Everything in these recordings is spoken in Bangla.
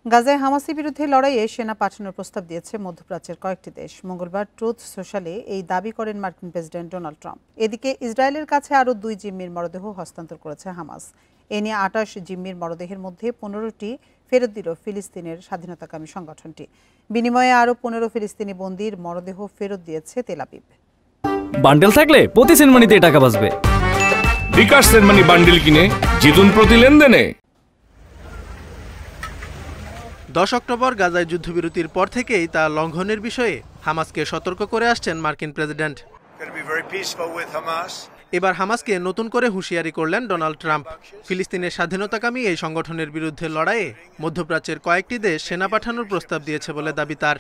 গাজায় হামাসের বিরুদ্ধে লড়াইয়ে সেনা পাঠানোর প্রস্তাব দিয়েছে মধ্যপ্রাচ্যের কয়েকটি দেশ। মঙ্গলবার ট্রুথ সোশ্যালে এই দাবি করেন মার্কিন প্রেসিডেন্ট ডোনাল্ড ট্রাম্প। এদিকে ইসরায়েলের কাছে আরও 2 জিম্মির মরদেহ হস্তান্তর করেছে হামাস। এ নিয়ে 28 জিম্মির মরদেহের মধ্যে 15টি ফেরত দিল ফিলিস্তিনের স্বাধীনতাকামী সংগঠনটি। বিনিময়ে আরও 15 ফিলিস্তিনি বন্দীর মরদেহ ফেরত দিয়েছে তেল আবিব। বান্ডেল থাকলে প্রতি সেনমানিতে টাকা বাঁচবে। বিকাশ সেনমানি বান্ডেল কিনে জিতুন প্রতি লেনদেনে। 10 অক্টোবর গাজায় যুদ্ধবিরতির পর থেকেই তা লঙ্ঘনের বিষয়ে হামাসকে সতর্ক করে আসছেন মার্কিন প্রেসিডেন্ট। এবার হামাসকে নতুন করে হুঁশিয়ারি করলেন ডোনাল্ড ট্রাম্প। ফিলিস্তিনের স্বাধীনতাকামী এই সংগঠনের বিরুদ্ধে লড়াইয়ে মধ্যপ্রাচ্যের কয়েকটি দেশ সেনা পাঠানোর প্রস্তাব দিয়েছে বলে দাবি তার।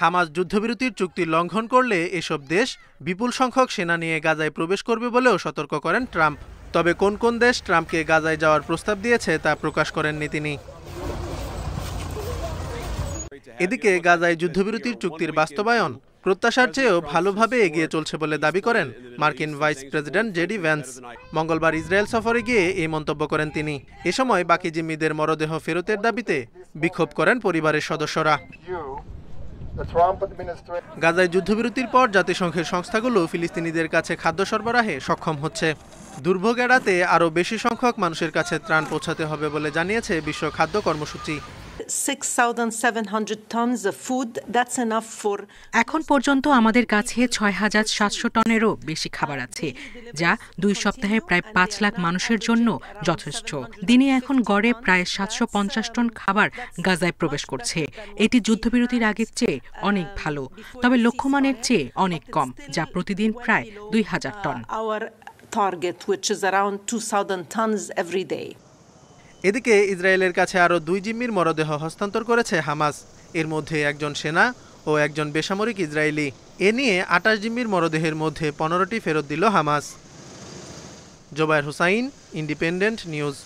হামাস যুদ্ধবিরতির চুক্তি লঙ্ঘন করলে এসব দেশ বিপুল সংখ্যক সেনা নিয়ে গাজায় প্রবেশ করবে বলেও সতর্ক করেন ট্রাম্প। তবে কোন কোন দেশ ট্রাম্পকে গাজায় যাওয়ার প্রস্তাব দিয়েছে তা প্রকাশ করেননি তিনি। এদিকে গাজায় যুদ্ধবিরতির চুক্তির বাস্তবায়ন প্রত্যাশার চেয়েও ভালোভাবে এগিয়ে চলছে বলে দাবি করেন মার্কিন ভাইস প্রেসিডেন্ট জেডি ভ্যান্স। মঙ্গলবার ইসরায়েল সফরে গিয়ে এই মন্তব্য করেন তিনি। এ সময় বাকি জিম্মিদের মরদেহ ফেরতের দাবিতে বিক্ষোভ করেন পরিবারের সদস্যরা। গাজায় যুদ্ধবিরতির পর জাতিসংঘের সংস্থাগুলো ফিলিস্তিনিদের কাছে খাদ্য সরবরাহে সক্ষম হচ্ছে। দুর্ভোগ এড়াতে আরও বেশি সংখ্যক মানুষের কাছে ত্রাণ পৌঁছাতে হবে বলে জানিয়েছে বিশ্ব খাদ্য কর্মসূচি। এখন পর্যন্ত আমাদের কাছে 6,700 টনেরও বেশি খাবার আছে, যা 2 সপ্তাহে প্রায় 5 লাখ মানুষের জন্য যথেষ্ট। দিনে এখন গড়ে প্রায় 750 টন খাবার গাজায় প্রবেশ করছে। এটি যুদ্ধবিরতির আগের চেয়ে অনেক ভালো, তবে লক্ষ্যমানের চেয়ে অনেক কম, যা প্রতিদিন প্রায় 2000 টন। এদিকে ইসরায়েলের কাছে আরও 2 জিম্মির মরদেহ হস্তান্তর করেছে হামাস। এর মধ্যে একজন সেনা ও একজন বেসামরিক ইসরায়েলি। এ নিয়ে 28 জিম্মির মরদেহের মধ্যে 15টি ফেরত দিল Hamas. Zubair Hussain, independent news.